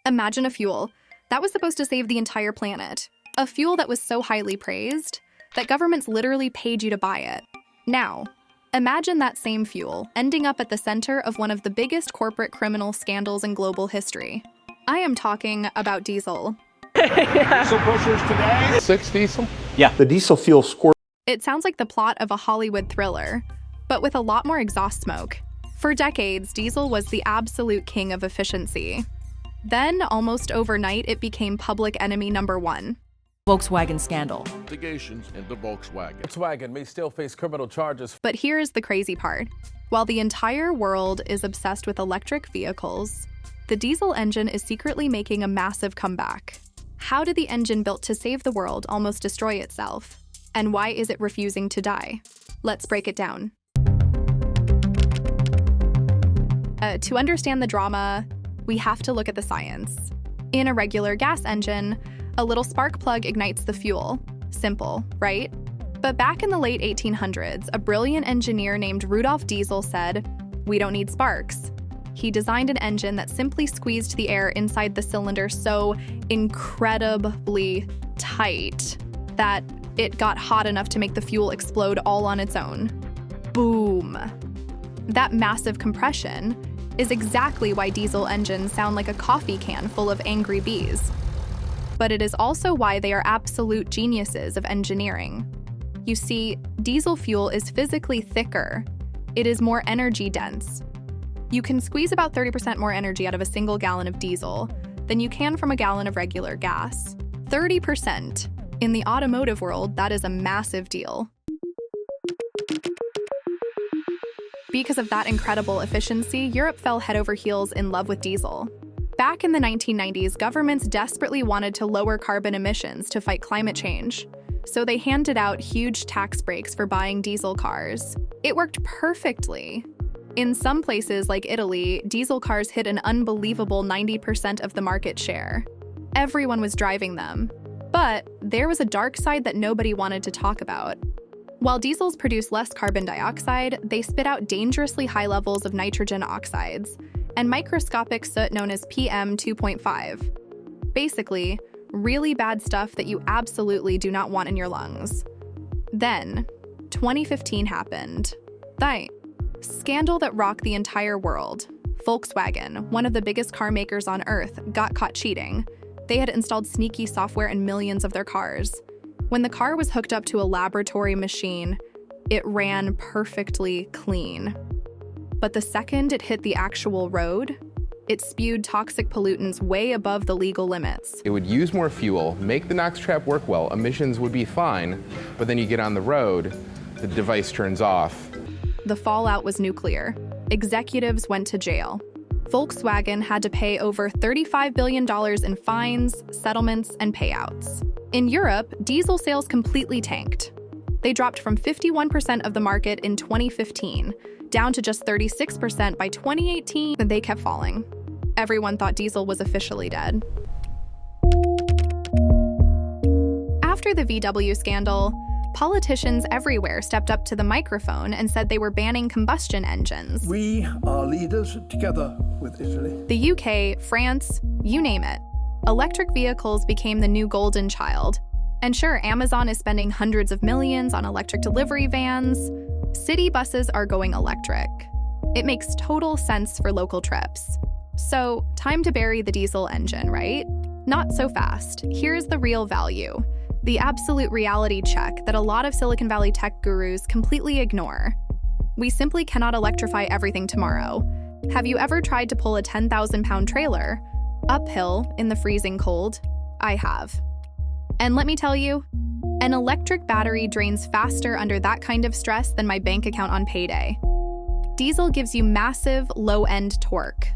Imagine a fuel that was supposed to save the entire planet. A fuel that was so highly praised that governments literally paid you to buy it. Now, imagine that same fuel ending up at the center of one of the biggest corporate criminal scandals in global history. I am talking about diesel. Diesel pushers today. 6 diesel? Yeah. The diesel fuel score. It sounds like the plot of a Hollywood thriller, but with a lot more exhaust smoke. For decades, diesel was the absolute king of efficiency. Then, almost overnight, it became public enemy number one. Volkswagen scandal. Investigations into Volkswagen. Volkswagen may still face criminal charges. But here is the crazy part. While the entire world is obsessed with electric vehicles, the diesel engine is secretly making a massive comeback. How did the engine built to save the world almost destroy itself? And why is it refusing to die? Let's break it down. To understand the drama, we have to look at the science. In a regular gas engine, a little spark plug ignites the fuel. Simple, right? But back in the late 1800s, a brilliant engineer named Rudolf Diesel said, "We don't need sparks." He designed an engine that simply squeezed the air inside the cylinder so incredibly tight that it got hot enough to make the fuel explode all on its own. Boom. That massive compression is exactly why diesel engines sound like a coffee can full of angry bees. But it is also why they are absolute geniuses of engineering. You see, diesel fuel is physically thicker. It is more energy dense. You can squeeze about 30% more energy out of a single gallon of diesel than you can from a gallon of regular gas. 30%. In the automotive world, that is a massive deal. Because of that incredible efficiency, Europe fell head over heels in love with diesel. Back in the 1990s, governments desperately wanted to lower carbon emissions to fight climate change, so they handed out huge tax breaks for buying diesel cars. It worked perfectly. In some places like Italy, diesel cars hit an unbelievable 90% of the market share. Everyone was driving them. But there was a dark side that nobody wanted to talk about. While diesels produce less carbon dioxide, they spit out dangerously high levels of nitrogen oxides and microscopic soot known as PM2.5. Basically, really bad stuff that you absolutely do not want in your lungs. Then, 2015 happened. The scandal that rocked the entire world. Volkswagen, one of the biggest car makers on Earth, got caught cheating. They had installed sneaky software in millions of their cars. When the car was hooked up to a laboratory machine, it ran perfectly clean. But the second it hit the actual road, it spewed toxic pollutants way above the legal limits. It would use more fuel, make the NOx trap work well, emissions would be fine, but then you get on the road, the device turns off. The fallout was nuclear. Executives went to jail. Volkswagen had to pay over $35 billion in fines, settlements, and payouts. In Europe, diesel sales completely tanked. They dropped from 51% of the market in 2015 down to just 36% by 2018, and they kept falling. Everyone thought diesel was officially dead. After the VW scandal, politicians everywhere stepped up to the microphone and said they were banning combustion engines. We are leaders together with Italy. The UK, France, you name it. Electric vehicles became the new golden child. And sure, Amazon is spending hundreds of millions on electric delivery vans. City buses are going electric. It makes total sense for local trips. So, time to bury the diesel engine, right? Not so fast. Here's the real value. The absolute reality check that a lot of Silicon Valley tech gurus completely ignore. We simply cannot electrify everything tomorrow. Have you ever tried to pull a 10,000-pound trailer uphill in the freezing cold? I have. And let me tell you, an electric battery drains faster under that kind of stress than my bank account on payday. Diesel gives you massive low-end torque,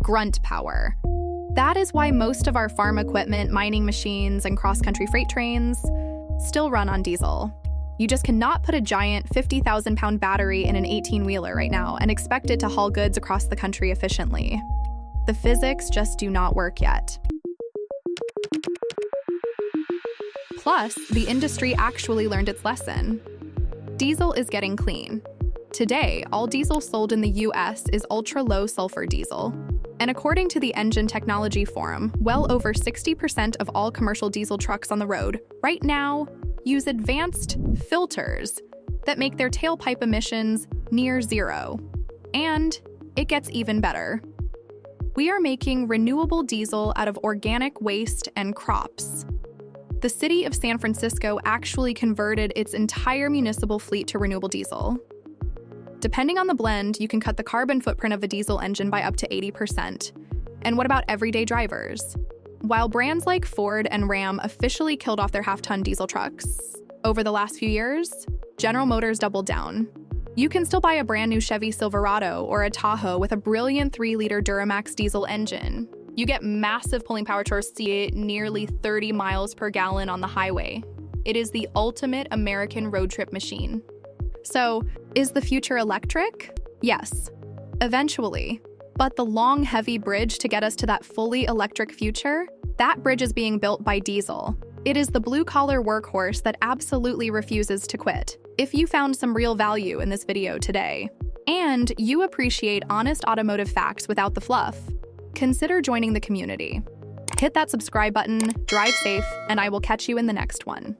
grunt power. That is why most of our farm equipment, mining machines, and cross-country freight trains still run on diesel. You just cannot put a giant 50,000-pound battery in an 18-wheeler right now and expect it to haul goods across the country efficiently. The physics just do not work yet. Plus, the industry actually learned its lesson. Diesel is getting clean. Today, all diesel sold in the US is ultra-low sulfur diesel. And according to the Engine Technology Forum, well over 60% of all commercial diesel trucks on the road right now use advanced filters that make their tailpipe emissions near zero. And it gets even better. We are making renewable diesel out of organic waste and crops. The city of San Francisco actually converted its entire municipal fleet to renewable diesel. Depending on the blend, you can cut the carbon footprint of a diesel engine by up to 80%. And what about everyday drivers? While brands like Ford and Ram officially killed off their half-ton diesel trucks, over the last few years, General Motors doubled down. You can still buy a brand new Chevy Silverado or a Tahoe with a brilliant 3-liter Duramax diesel engine. You get massive pulling power torque, see nearly 30 miles per gallon on the highway. It is the ultimate American road trip machine. So, is the future electric? Yes, eventually. But the long, heavy bridge to get us to that fully electric future, that bridge is being built by diesel. It is the blue-collar workhorse that absolutely refuses to quit. If you found some real value in this video today, and you appreciate honest automotive facts without the fluff, consider joining the community. Hit that subscribe button, drive safe, and I will catch you in the next one.